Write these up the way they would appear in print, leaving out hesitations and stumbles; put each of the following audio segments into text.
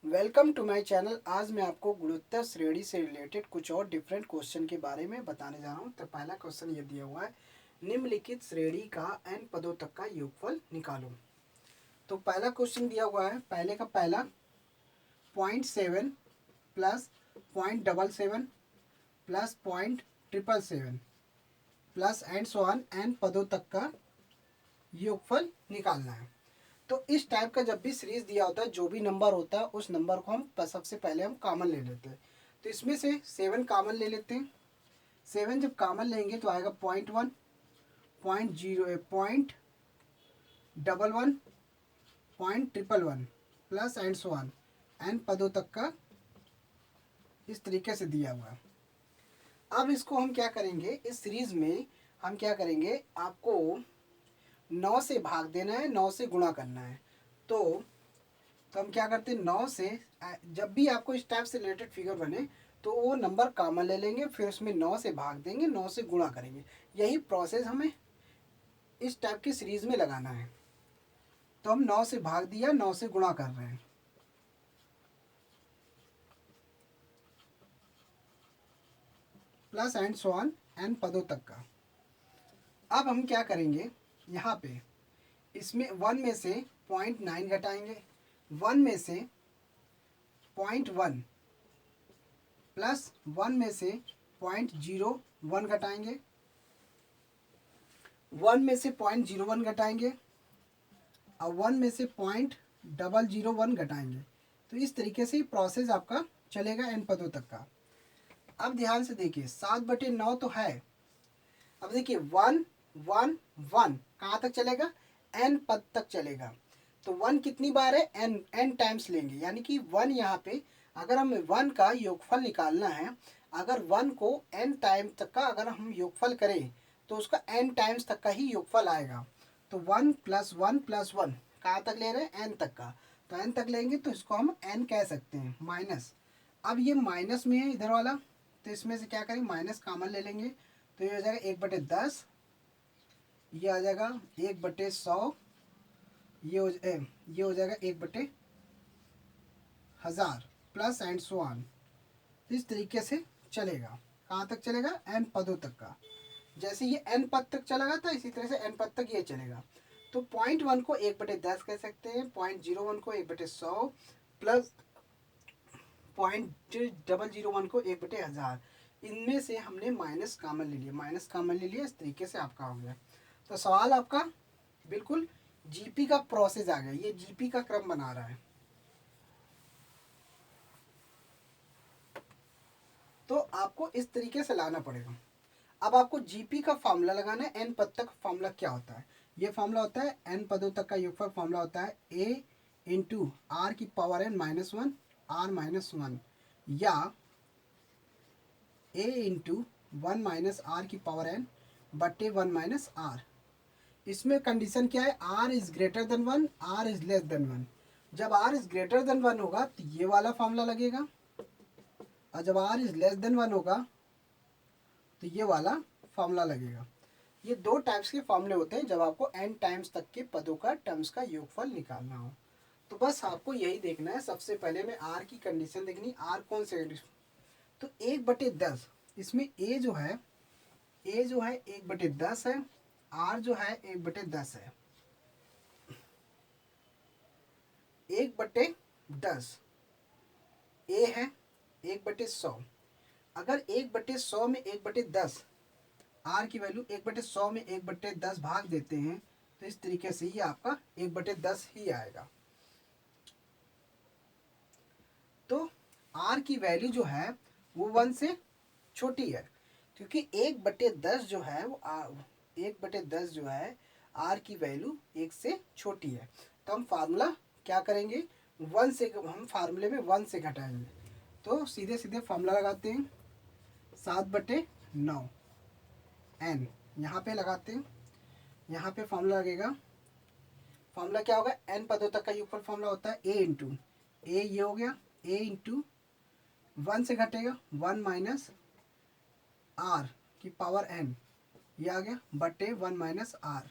Welcome to my channel. आज मैं आपको गुणोत्तर श्रेणी से रिलेटेड कुछ और डिफरेंट क्वेश्चन के बारे में बताने जा रहा हूँ। तो पहला क्वेश्चन ये दिया हुआ है, निम्नलिखित श्रेणी का n पदों तक का योगफल निकालो। तो पहला क्वेश्चन दिया हुआ है, पहले का पहला 0.7 plus 0.77 plus 0.777 plus and so on n पदों तक का योगफल निकालना है। तो इस टाइप का जब भी सीरीज दिया होता है, जो भी नंबर होता है उस नंबर को हम सबसे पहले हम कॉमन ले लेते हैं। तो इसमें से 7 कॉमन ले लेते हैं। 7 जब कॉमन लेंगे तो आएगा 0.1, 0.0, 0.11, 0.111 plus and so on an पदों तक का इस तरीके से दिया हुआ है। अब इसको हम क्या करेंगे, इस सीरीज में हम क्या करेंगे, आपको 9 से भाग देना है, 9 से गुणा करना है। तो हम क्या करते हैं, 9 से जब भी आपको इस टाइप से रिलेटेड फिगर बने तो वो नंबर कॉमन ले लेंगे, फिर उसमें 9 से भाग देंगे, 9 से गुणा करेंगे। यही प्रोसेस हमें इस टाइप की सीरीज में लगाना है। तो हम 9 से भाग दिया, 9 से गुणा कर रहे हैं, plus and so on an पदों तक का। अब हम क्या करेंगे, यहाँ पे इसमें 1 में से 0.9 घटाएंगे, 1 में से 0.1 प्लस 1 में से 0.01 घटाएंगे, 1 में से 0.01 घटाएंगे और 1 में से 0.001 घटाएंगे। तो इस तरीके से प्रोसेस आपका चलेगा एन पदों तक का। अब ध्यान से देखिए, 7/9 तो है। अब देखिए 1 1 1 कहाँ तक चलेगा, एन पद तक चलेगा। तो 1 कितनी बार है, एन टाइम्स लेंगे, यानी कि 1 यहाँ पे अगर हमें 1 का योगफल निकालना है, अगर 1 को एन टाइम तक का अगर हम योगफल करें तो उसका एन टाइम्स तक का ही योगफल आएगा। तो 1 + 1 + 1 कहाँ तक ले रहे हैं, एन तक का। तो एन तक लेंगे तो इसको हम एन कह सकते हैं, माइनस। अब ये माइनस में है इधर वाला, तो इसमें से क्या करेंगे, माइनस कॉमन ले लेंगे। तो ये हो जाएगा 1/10, ये आ जाएगा 1/100, ये हो जाएगा 1/1000 प्लस एंड सो ऑन। इस तरीके से चलेगा। कहाँ तक चलेगा, एन पदों तक का। जैसे ये एन पद तक चला गया था, इसी तरह से एन पद तक ये चलेगा। तो 0.1 को 1/10 कह सकते हैं, 0.01 को 1/100 प्लस 0.001 को 1/1000। इनमें से हमने माइनस कॉमन ले लिया, माइनस कॉमन ले लिया, इस तरीके से आपका हो गया। तो सवाल आपका बिल्कुल जीपी का प्रोसेस आ गया, ये जीपी का क्रम बना रहा है। तो आपको इस तरीके से लाना पड़ेगा। अब आपको जीपी का फॉर्मूला लगाना है। एन पद तक फॉर्मूला क्या होता है, ये फॉर्मूला होता है एन पदों तक का योगफल। फॉर्मूला होता है ए इंटू आर की पावर एन -1 आर -1, या ए इंटू 1 - आर की पावर एन बटे 1 - आर। इसमें कंडीशन क्या है, R is greater than 1, R is less than 1। जब आर इज ग्रेटर देन 1 होगा तो ये वाला फॉर्मूला लगेगा, और जब आर इज लेस देन 1 होगा तो ये वाला फॉर्मूला लगेगा। ये दो टाइप्स के फॉर्मूले होते हैं जब आपको n टाइम्स तक के पदों का टर्म्स का योगफल निकालना हो। तो बस आपको यही देखना है। सबसे पहले में r की कंडीशन देखनी, r कौन से, तो 1/10, इसमें a जो है 1/10 है, r जो है 1/10 है। 1/10 a है 1/100। अगर 1/100 में 1/10 आर की वैल्यू 1/100 में 1/10 भाग देते हैं तो इस तरीके से ही आपका 1/10 ही आएगा। तो आर की वैल्यू जो है वो 1 से छोटी है, क्योंकि 1/10 जो है वो 1/10 जो है आर की वैल्यू 1 से छोटी है। तो हम फार्मूला क्या करेंगे, 1 से, हम फार्मूले में 1 से घटाएंगे। तो सीधे सीधे फार्मूला लगाते हैं, 7/9 एन यहाँ पे लगाते हैं। यहाँ पे फॉर्मूला लगेगा, फॉर्मूला क्या होगा, एन पदों तक का योगफल फॉर्मूला होता है ए इंटू ए, ये हो गया ए इंटू 1 से घटेगा 1 - आर की पावर एन, ये आ गया बटे 1 - आर,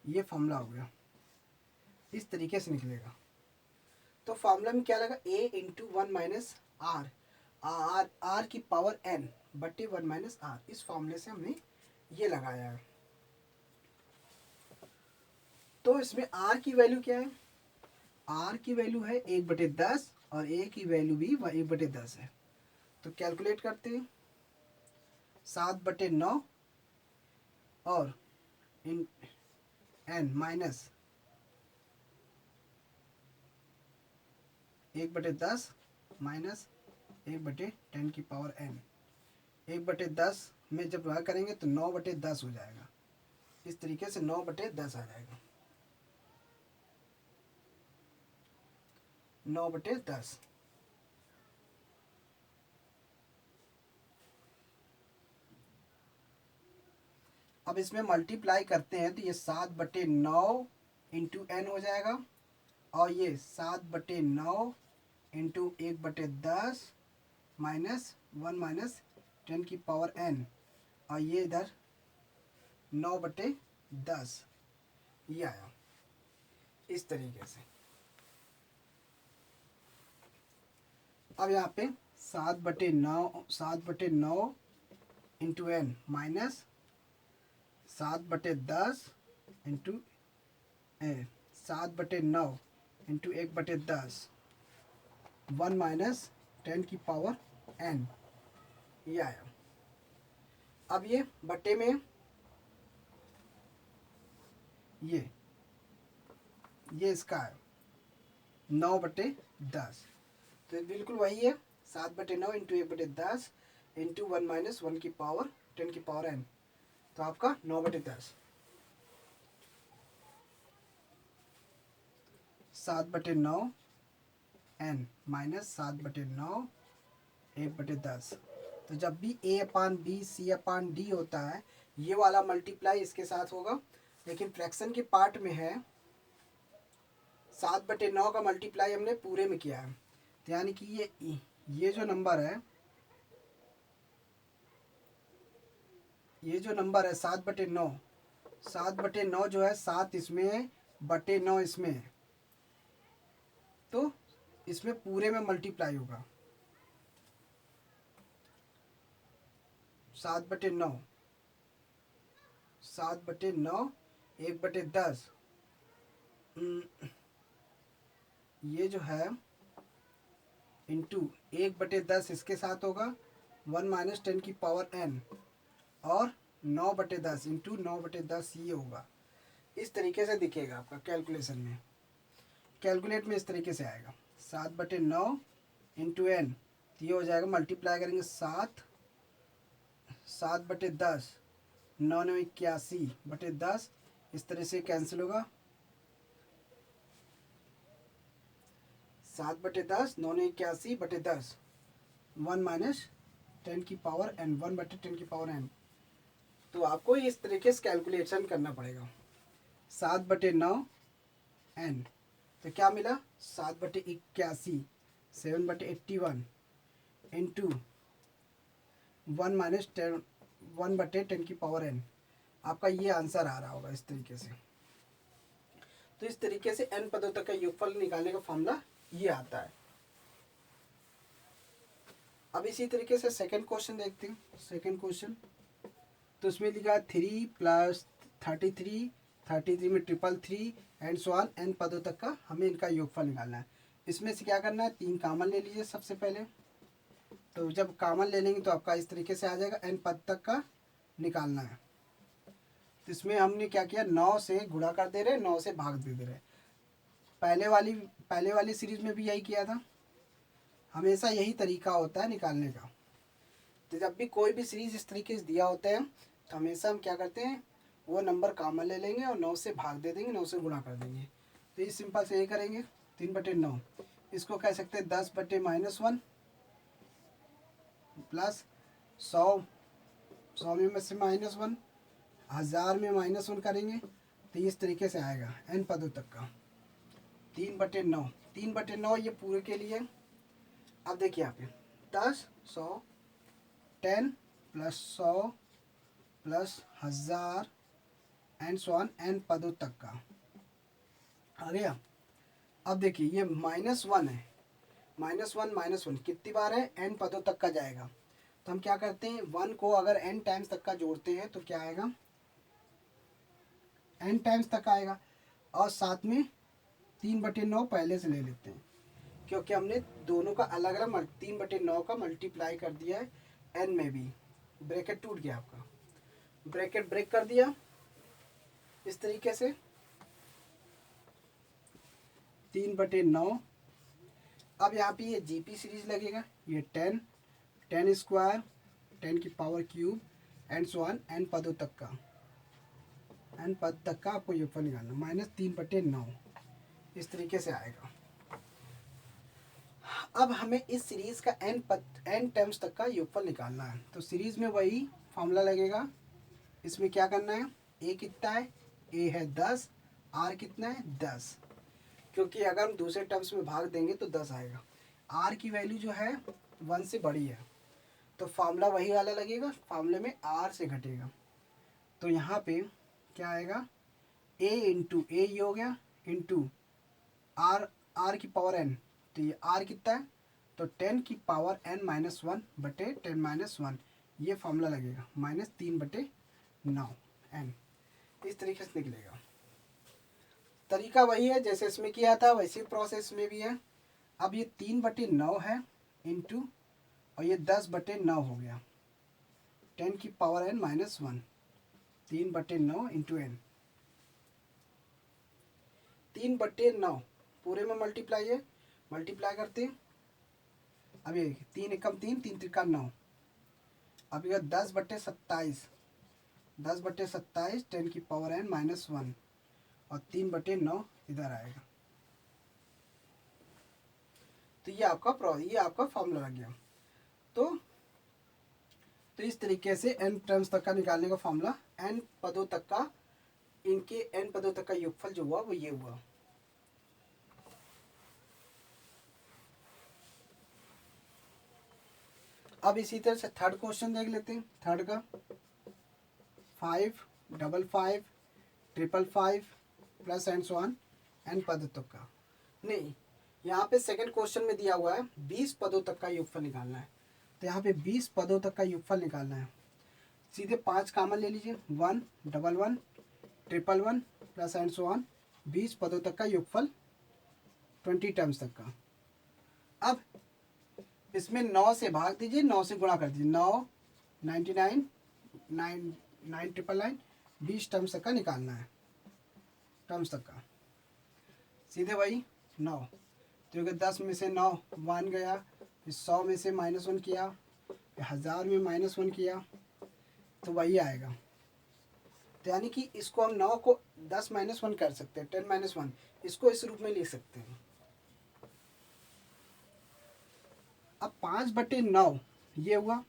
ये फॉर्मूला हो गया। इस तरीके से निकलेगा। तो फॉर्मूला में क्या लगा, a इंटू 1 - आर की पावर n बटे 1 - आर। इस फॉर्मूले से हमने ये लगाया है। तो इसमें r की वैल्यू क्या है, r की वैल्यू है 1/10 और a की वैल्यू भी 1/10 है। तो कैलकुलेट करते हैं, 7/9 और इन n माइनस 1/10 माइनस 1/10 की पावर n। 1/10 में जब वह करेंगे तो 9/10 हो जाएगा। इस तरीके से 9/10 आ जाएगा, 9/10। अब इसमें मल्टीप्लाई करते हैं तो ये 7/9 इंटू एन हो जाएगा, और ये 7/9 इंटू 1/10 माइनस 1 - 10 की पावर n, और ये इधर 9/10 ये आया इस तरीके से। अब यहाँ पे 7/9 into N minus 7/10 into 7/9 into 1/10 1 - 10 की पावर n ये आया। अब ये बटे में ये इसका है 9/10, तो बिल्कुल वही है, 7/9 इंटू 1/10 इंटू 1 - 1 की पावर 10 की पावर n, तो आपका 9/10। 7/9 n माइनस 7/9 1/10। तो जब भी a/b c/d होता है, ये वाला मल्टीप्लाई इसके साथ होगा, लेकिन फ्रैक्शन के पार्ट में है 7/9 का मल्टीप्लाई हमने पूरे में किया है, तो यानी कि ये जो नंबर है, ये जो नंबर है 7/9, 7/9 जो है 7 इसमें बटे 9 इसमें है, तो इसमें पूरे में मल्टीप्लाई होगा 7/9, 7/9 1/10, ये जो है इंटू 1/10 इसके साथ होगा 1 - 10 की पावर n, और 9/10 इंटू 9/10 ये होगा। इस तरीके से दिखेगा आपका कैलकुलेशन में, कैलकुलेट में इस तरीके से आएगा 7/9 इंटू एन, तो ये हो जाएगा, मल्टीप्लाई करेंगे 7/10 981/10, इस तरह से कैंसिल होगा, 7/10 981/10 1 - 10 की पावर n, 1/10 की पावर n। तो आपको इस तरीके से कैलकुलेशन करना पड़ेगा। 7/9 n, तो क्या मिला, 7/81 7/81 इंटू 1 - 10 की पावर n। आपका ये आंसर आ रहा होगा इस तरीके से। तो इस तरीके से n पदों तक का योगफल निकालने का फॉर्मूला ये आता है। अब इसी तरीके से सेकंड क्वेश्चन देखते हैं। सेकंड क्वेश्चन, तो उसमें लिखा 3 + 33, 33 में 333 एंड सो ऑन, n पदों तक का हमें इनका योगफल निकालना है। इसमें से क्या करना है, 3 कॉमन ले लीजिए सबसे पहले। तो जब कॉमन ले लेंगे तो आपका इस तरीके से आ जाएगा, n पद तक का निकालना है। तो इसमें हमने क्या किया, 9 से गुणा कर दे रहे, 9 से भाग दे रहे। पहले वाली सीरीज में भी यही किया था, हमेशा यही तरीका होता है निकालने का। तो जब भी कोई भी सीरीज इस तरीके से दिया होता है, तो हमेशा हम क्या करते हैं, वो नंबर कॉमन ले लेंगे और 9 से भाग दे देंगे, 9 से गुणा कर देंगे। तो इस सिंपल से ये करेंगे, 3/9, इसको कह सकते हैं 10/-1 प्लस 100 में से -1, 1000 में -1 करेंगे, तो इस तरीके से आएगा n पदों तक का 3/9। 3/9 ये पूरे के लिए। अब देखिए यहाँ पे 10 100 10 + 100 + 1000 एंड सो ऑन n पदों तक का आ गया। अब देखिए ये -1 है, -1 कितनी बार है, n पदों तक का जाएगा। तो हम क्या करते हैं, 1 को अगर n टाइम्स तक का जोड़ते हैं तो क्या आएगा, n टाइम्स तक आएगा। और साथ में 3/9 पहले से ले लेते हैं, क्योंकि हमने दोनों का अलग अलग 3/9 का मल्टीप्लाई कर दिया है n में भी। ब्रैकेट टूट गया आपका, ब्रैकेट ब्रेक कर दिया इस तरीके से, 3/9। अब यहाँ पे ये जीपी सीरीज लगेगा, ये 10 स्क्वायर 10 की power cube and so on n पदों तक का, n पद तक का आपको योगफल निकालना, -3/9 इस तरीके से आएगा। अब हमें इस सीरीज का n टर्म्स तक का योगफल निकालना है। तो सीरीज में वही फॉर्मूला लगेगा। इसमें क्या करना है, a कितना है, a है 10, r कितना है 10, क्योंकि अगर हम दूसरे टर्म्स में भाग देंगे तो 10 आएगा। r की वैल्यू जो है 1 से बड़ी है, तो फार्मूला वही वाला लगेगा, फार्मूले में r से घटेगा। तो यहाँ पे क्या आएगा, a इंटू ए ये हो गया, इंटू r की पावर n, तो ये r कितना है, तो 10 की पावर n-1 बटे 10-1, ये फार्मूला लगेगा, -3/9 n, इस तरीके से निकलेगा। तरीका वही है जैसे इसमें किया था, वैसे प्रोसेस में भी है। अब ये 3/9 है इंटू, और ये 10/9 हो गया, 10 की पावर n-1, 3/9 इंटू n, 3/9 पूरे में मल्टीप्लाई है, मल्टीप्लाई करते हैं। अब ये 3 एकम 3, 3 त्रिका 9, अब ये 10/27, 10/27 10 की पावर n-1, और 3/9 इधर आएगा। तो ये आपका फॉर्मूला लग गया। तो इस तरीके से n टर्म्स तक का निकालने का फॉर्मूला, n पदों तक का, इनके n पदों तक का योगफल जो हुआ वो ये हुआ। अब इसी तरह से थर्ड क्वेश्चन देख लेते हैं। थर्ड का 5, 5, 5, 5 plus and so on n पदों तक का। नहीं, यहाँ पे सेकंड क्वेश्चन में दिया हुआ है 20 पदों तक का योगफल निकालना है। तो यहाँ पे 20 पदों तक का योगफल निकालना है। सीधे 5 कॉमन ले लीजिए, 1, 1, 1, 1 प्लस एंड सो ऑन 20 पदों तक का योगफल, 20 टर्म्स तक का। अब इसमें 9 से भाग दीजिए, 9 से गुणा कर दीजिए, 9, 99, 9, 9, 20 टर्म्स तक का निकालना है, टर्म्स तक का। सीधे वही 9, तो 10 में से 9 1 गया, फिर 100 में से -1 किया, फिर 1000 में -1 किया, तो वही आएगा। तो यानी कि इसको हम 9 को 10 -1 कर सकते हैं, 10 -1, इसको इस रूप में लिख सकते हैं। अब 5/9 ये हुआ।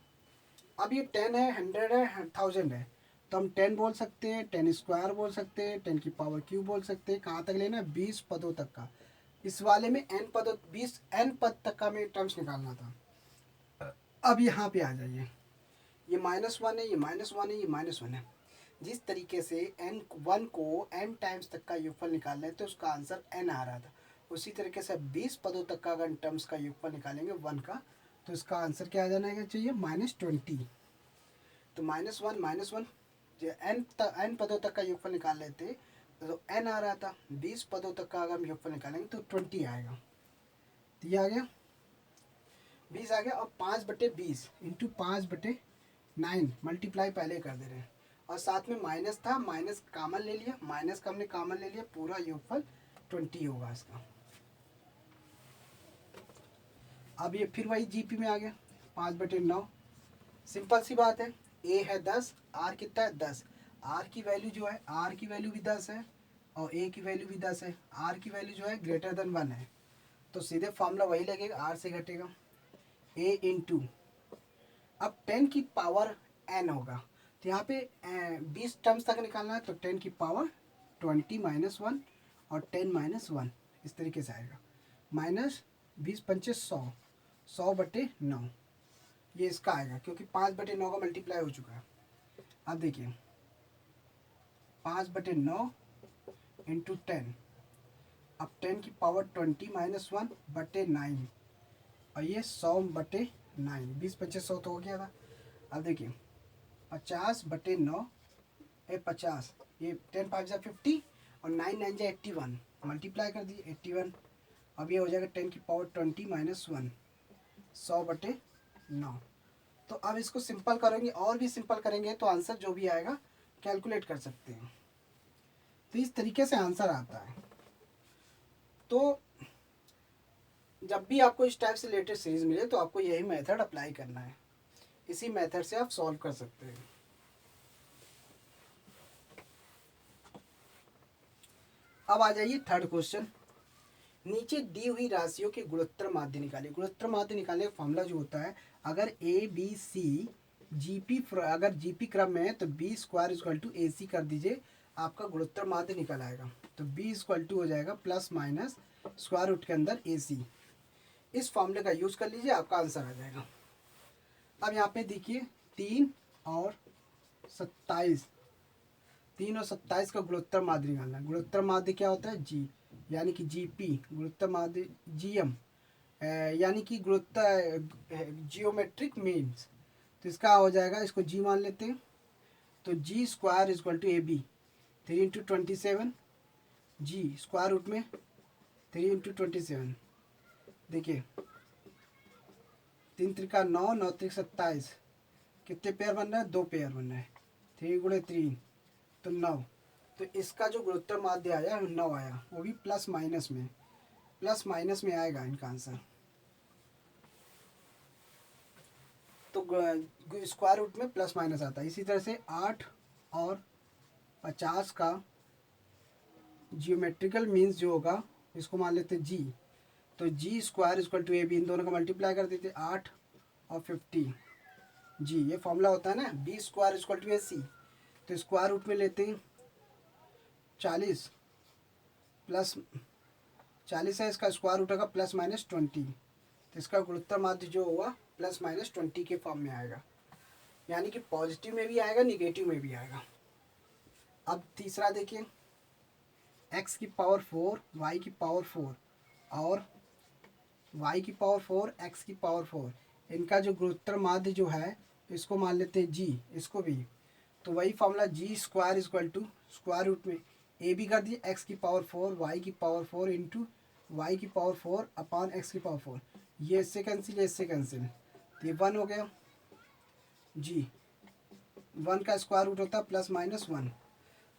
अब ये 10 है, 100 है, 1000 है, तो हम 10 बोल सकते हैं, 10 स्क्वायर बोल सकते हैं, 10 की पावर क्यूब बोल सकते हैं। कहाँ तक लेना है, 20 पदों तक का। इस वाले में n पदों, 20 n पद तक का में टर्म्स निकालना था। अब यहाँ पे आ जाइए, ये -1 है, ये -1 है, ये -1 है। जिस तरीके से n1 को n टाइम्स तक का योगफल निकालना है तो उसका आंसर n आ रहा था, उसी तरीके से 20 पदों तक का अगर टर्म्स का योगफल निकालेंगे 1 का, तो इसका आंसर क्या आ जाना चाहिए, -20। तो -1 n पदों तक का योगफल निकाल लेते तो n आ रहा था, 20 पदों तक का अगर हम योगफल निकालेंगे तो 20 आएगा। तो ये आ गया 20 आ गया। और 5/20 इंटू 5/9 मल्टीप्लाई पहले कर दे रहे हैं, और साथ में माइनस था, माइनस कॉमन ले लिया, माइनस का हमने कॉमन ले लिया, पूरा योगफल 20 होगा इसका। अब ये फिर वही जीपी में आ गया, 5/9। सिंपल सी बात है, ए है 10, आर कितना है 10, आर की वैल्यू जो है, आर की वैल्यू भी 10 है और ए की वैल्यू भी 10 है, आर की वैल्यू जो है ग्रेटर देन 1 है, तो सीधे फॉर्मूला वही लगेगा, आर से घटेगा, ए इंटू, अब 10 की पावर n होगा, तो यहाँ पे 20 टर्म्स तक निकालना है, तो 10 की पावर 20 -1 और 10 -1 इस तरीके से आएगा, -20 × 100, 100/9 ये इसका आएगा, क्योंकि 5/9 का मल्टीप्लाई हो चुका है। अब देखिए 5/9 इंटू 10, अब 10⁻20 - 1/9 और ये 100/9, 20 × 5 = 100 तो हो गया था। अब देखिए 50/9 50, ये 10 5 = 50 और 9 9 = 81, मल्टीप्लाई कर दिए 81। अब ये हो जाएगा 10⁻20 - 1, 100/9। तो अब इसको सिंपल करेंगे और भी सिंपल करेंगे तो आंसर जो भी आएगा कैलकुलेट कर सकते हैं। तो इस तरीके से आंसर आता है। तो जब भी आपको इस टाइप से रिलेटेड सीरीज मिले तो आपको यही मेथड अप्लाई करना है, इसी मेथड से आप सॉल्व कर सकते हैं। अब आ जाइए थर्ड क्वेश्चन। नीचे दी हुई राशियों के गुणोत्तर माध्य निकालिए। गुणोत्तर माध्य निकालने का फॉर्मूला जो होता है, अगर ए बी सी अगर जीपी क्रम में है तो बी स्क्वायर इक्वल टू ए सी कर दीजिए, आपका गुणोत्तर माध्य निकल आएगा। तो बी इक्वल टू हो जाएगा प्लस माइनस स्क्वायर रूट के अंदर ए सी। इस फॉर्मूले का यूज कर लीजिए, आपका आंसर आ जाएगा। अब यहाँ पे देखिए 3 और 27, 3 और 27 का गुणोत्तर माध्य निकालना है। गुणोत्तर माध्य क्या होता है? जी, यानी कि जीपी। गुणोत्तर माध्य जीएम यानी कि गुणोत्तर जियोमेट्रिक मीन्स। तो इसका हो जाएगा, इसको जी मान लेते हैं, तो g square equal to a b 3 × 27, g square root में 3 × 27। देखिए 3 त्रिका 9, 9 त्रिक 27, कितने पेयर बन रहा है? 2 पेयर बन रहा है। 3 × 3 तो 9। तो इसका जो गुणोत्तर माध्य आया 9 आया, वो भी प्लस माइनस में आएगा इनका आंसर। तो स्क्वायर रूट में प्लस माइनस आता है। इसी तरह से 8 और 50 का जियोमेट्रिकल मीन्स जो होगा, इसको मान लेते हैं जी। तो g square equal to a b, इन दोनों का मल्टीप्लाई कर देते 8 और 50 जी। ये फॉर्मूला होता है ना, बी स्क्वायर इक्वल टू ए सी। तो स्क्वायर रूट में लेते हैं 40 प्लस 40 है, इसका स्क्वायर रूट होगा प्लस माइनस 20। तो इसका गुणोत्तर माध्य जो होगा प्लस माइनस 20 के फॉर्म में आएगा, यानी कि पॉजिटिव में भी आएगा, निगेटिव में भी आएगा। अब तीसरा देखिए, x की पावर 4 y की पावर 4 और y की पावर 4 x की पावर 4, इनका जो गुणोत्तर माध्य जो है इसको मान लेते हैं जी, इसको भी। तो वही formula G square equal to square root में ए बी कर दिए, x की पावर 4 y की पावर 4 इंटू वाई की पावर 4 अपॉन x की पावर 4। ये इससे कैंसिल, ये इससे कैंसिल, तो ये 1 हो गया जी। 1 का स्क्वायर रूट होता है प्लस माइनस 1।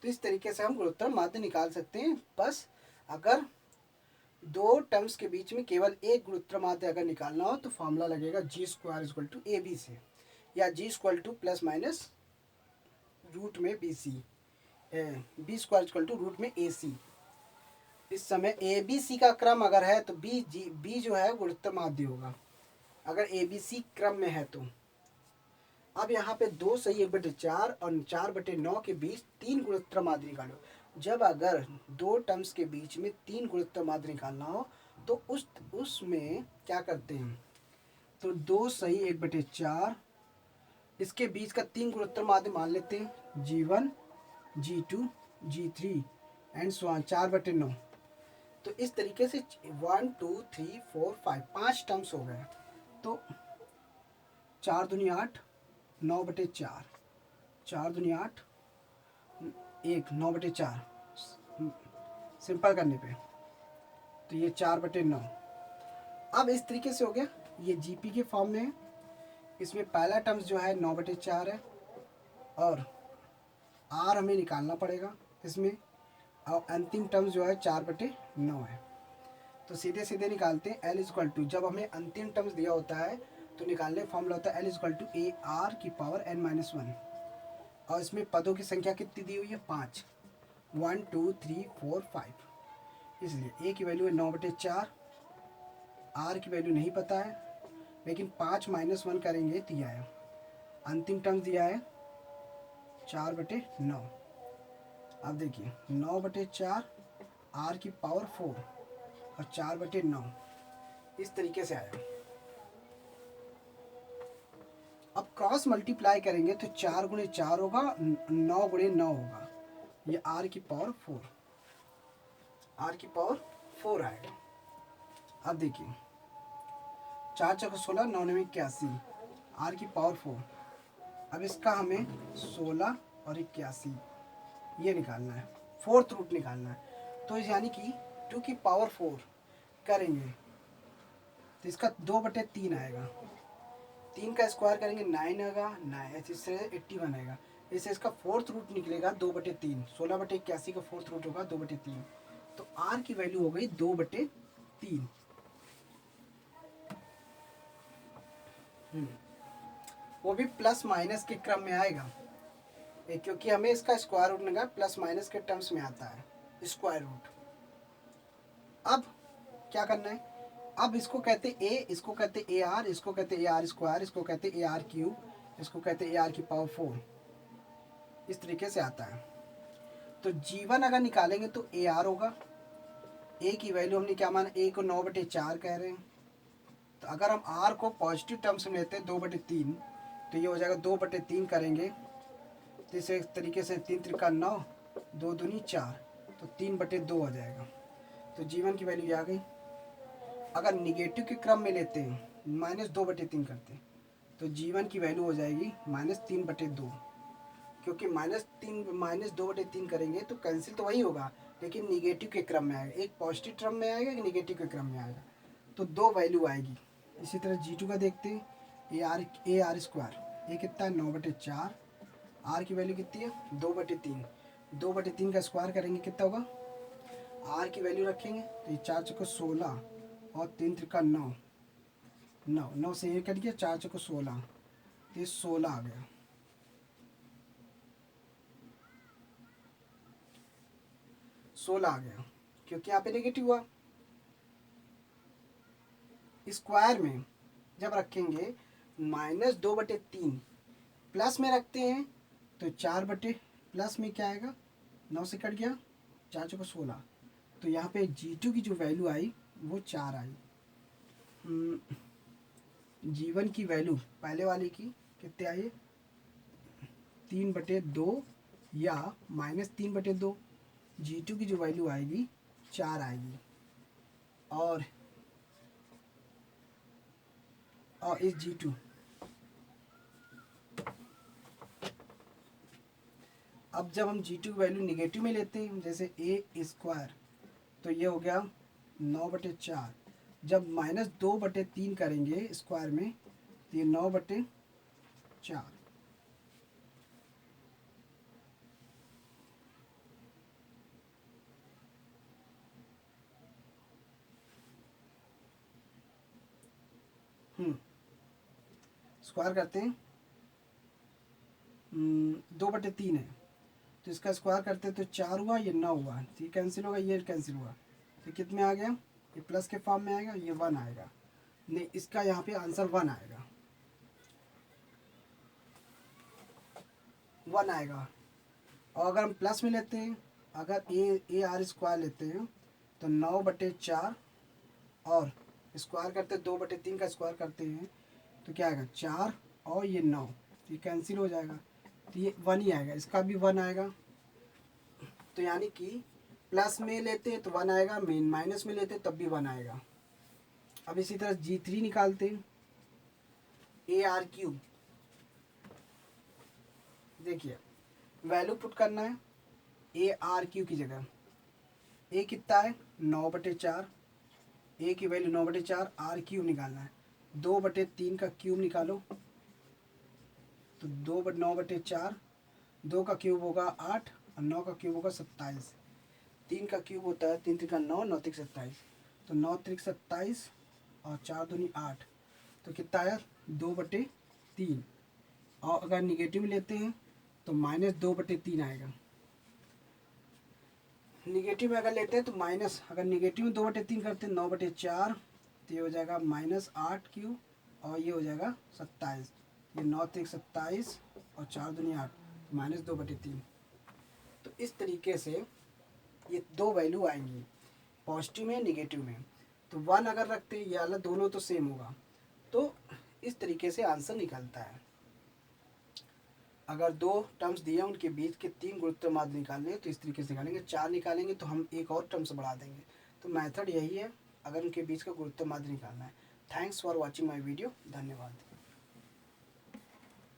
तो इस तरीके से हम गुणोत्तर माध्य निकाल सकते हैं। बस अगर दो टर्म्स के बीच में केवल एक गुणोत्तर माध्य अगर निकालना हो तो फॉर्मूला लगेगा g square equal to a b से, या g equal to plus minus root में b c, b square equal to root में ए सी। इस समय ए बी सी का क्रम अगर है तो बी जो है गुणोत्तर माध्य होगा, अगर ए बी सी क्रम में है तो। अब यहाँ पे 2 सही 1/4 और 4/9 के बीच 3 गुणोत्तर माध्य निकालो। जब अगर दो टर्म्स के बीच में 3 गुणोत्तर माध्य निकालना हो तो उसमें क्या करते हैं, तो 2 सही 1/4, इसके बीच का 3 गुणोत्तर माध्य मान लेते हैं, G1 G2 G3 and so on 4/9। तो इस तरीके से 1 2 3 4 5 5 टर्म्स हो गए। तो 4 दूनी 8, 9/4, 4 दूनी 8, 1, 9/4 सिंपल करने पे, तो ये 4/9। अब इस तरीके से हो गया, ये जीपी के फॉर्म में है। इसमें पहला टर्म्स जो है 9/4 है और आर हमें निकालना पड़ेगा इसमें, और अंतिम टर्म्स जो है 4/9 है। तो सीधे सीधे निकालते हैं। एल इक्वल टू, जब हमें अंतिम टर्म्स दिया होता है तो निकालने फॉर्मूला होता है L equal to A R की पावर n-1। और इसमें पदों की संख्या कितनी दी हुई है? 5, 1 2 3 4 5। इसलिए ए की वैल्यू है 9/4, आर की वैल्यू नहीं पता है, लेकिन 5 - 1 करेंगे तो यह है अंतिम टर्म्स दिया है 4/9। अब देखिए 9/4 आर की पावर 4 और 4/9 इस तरीके से आया। अब क्रॉस मल्टीप्लाई करेंगे तो 4 × 4 होगा, 9 × 9 होगा, ये आर की पावर 4, आर की पावर 4 आएगा। अब देखिए 4 चौके 16, 9 9 81, आर की पावर 4। अब इसका हमें 16 और 81 ये निकालना है, फोर्थ रूट निकालना है। तो यानी कि 2 की पावर 4 करेंगे तो इसका 2/3 आएगा। 3 का स्क्वायर करेंगे 9 आएगा, 9 इससे 81 आएगा। इससे इसका फोर्थ रूट निकलेगा 2/3। 16/81 का फोर्थ रूट होगा 2/3। तो आर की वैल्यू हो गई 2/3। वो भी प्लस माइनस के क्रम में आएगा, क्योंकि हमें इसका स्क्वायर रूट निकालना प्लस माइनस के टर्म्स में आता है, स्क्वायर रूट। अब क्या करना है, अब इसको कहते ए, इसको कहते ए आर, इसको कहते ए आर स्क्वायर, इसको कहते ए आर क्यूब, इसको कहते ए आर की पावर 4। इस तरीके से आता है। तो जीवन अगर निकालेंगे तो ए आर होगा। ए की वैल्यू हमने क्या माना, ए को 9/4 कह रहे हैं। तो अगर हम आर को पॉजिटिव टर्म्स में लेते हैं 2/3, तो ये हो जाएगा 2/3 करेंगे तो इसे तरीके से 3 त्रिका 9, 2 दूनी 4, तो 3/2 हो जाएगा। तो जीवन की वैल्यू आ गई। अगर निगेटिव के क्रम में लेते हैं, -2/3 करते हैं, तो जीवन की वैल्यू हो जाएगी -3/2। क्योंकि -2/3 करेंगे तो कैंसिल तो वही होगा, लेकिन निगेटिव के क्रम में आएगा। एक पॉजिटिव क्रम में आएगा, एक निगेटिव के क्रम में आएगा। तो 2 वैल्यू आएगी। इसी तरह G2 का देखते हैं, ए आर स्क्वायर, ए कितना है 9/4, आर की वैल्यू कितनी है 2/3। 2/3 का स्क्वायर करेंगे कितना होगा, आर की वैल्यू रखेंगे तो ये 4 चौको 16 और 3 त्रिका 9, 9 से ये कट गया, 4 चौको 16, तो ये 16 आ गया। 16 आ गया क्योंकि यहाँ पे नेगेटिव हुआ। स्क्वायर में जब रखेंगे -2/3, प्लस में रखते हैं तो 4 प्लस में क्या आएगा, 9 से कट गया, 4 चौको 16, तो यहाँ पे G2 की जो वैल्यू आई वो 4 आई। जीवन की वैल्यू पहले वाली की कितने आई, 3/2 या -3/2। G2 की जो वैल्यू आएगी 4 आएगी। और इस G2 अब जब हम G2 की वैल्यू निगेटिव में लेते हैं, जैसे ए स्क्वायर, तो ये हो गया 9/4। जब -2/3 करेंगे स्क्वायर में तो ये 9/4। स्क्वायर करते हैं, 2/3 है तो इसका स्क्वायर करते हैं तो 4 हुआ, ये 9 हुआ, तो ये कैंसिल होगा, ये कैंसिल हुआ, तो कितने आ गया, ये प्लस के फॉर्म में आएगा, ये 1 आएगा। नहीं, इसका यहाँ पे आंसर 1 आएगा, 1 आएगा। और अगर हम प्लस में लेते हैं, अगर ए आर स्क्वायर लेते हैं तो 9/4 और स्क्वायर करते 2/3 का स्क्वायर करते हैं तो क्या आएगा 4 और ये 9, तो ये कैंसिल हो जाएगा, तो ये 1 ही आएगा, इसका भी 1 आएगा। तो यानी कि प्लस में लेते हैं तो 1 आएगा, माइनस में लेते हैं तब भी 1 आएगा। अब इसी तरह G3 निकालते हैं, ए आर क्यूब। देखिए वैल्यू पुट करना है ए आर क्यू की जगह, ए कितना है 9/4, ए की वैल्यू 9/4, आर क्यूब निकालना है, 2/3 का क्यूब निकालो, तो 9/4, 2 का क्यूब होगा 8 और 9 का क्यूब होगा 27, 3 का क्यूब होता है 3 त्रिका 9, 9 त्रिक 27, तो 9 त्रिक 27 और 4 दूनी 8, तो कितना आया 2/3। और अगर निगेटिव लेते हैं तो -2/3 आएगा। निगेटिव में अगर लेते हैं तो माइनस, अगर निगेटिव में 2/3 करते हैं 9/4, तो ये हो जाएगा -8 क्यूब और ये हो जाएगा 27, ये 9 त्रिक 27 और 4 दूनी 8, -2/3। तो इस तरीके से ये 2 वैल्यू आएंगी, पॉजिटिव में निगेटिव में। तो 1 अगर रखते हैं, ये वाला दोनों तो सेम होगा, तो इस तरीके से आंसर निकलता है। अगर 2 टर्म्स दिए उनके बीच के 3 गुणोत्तर माध्य निकालने तो इस तरीके से निकालेंगे। 4 निकालेंगे तो हम एक और टर्म्स बढ़ा देंगे, तो मेथड यही है, अगर उनके बीच का गुरुत्व माध्य निकालना है। Thanks for watching my video. धन्यवाद।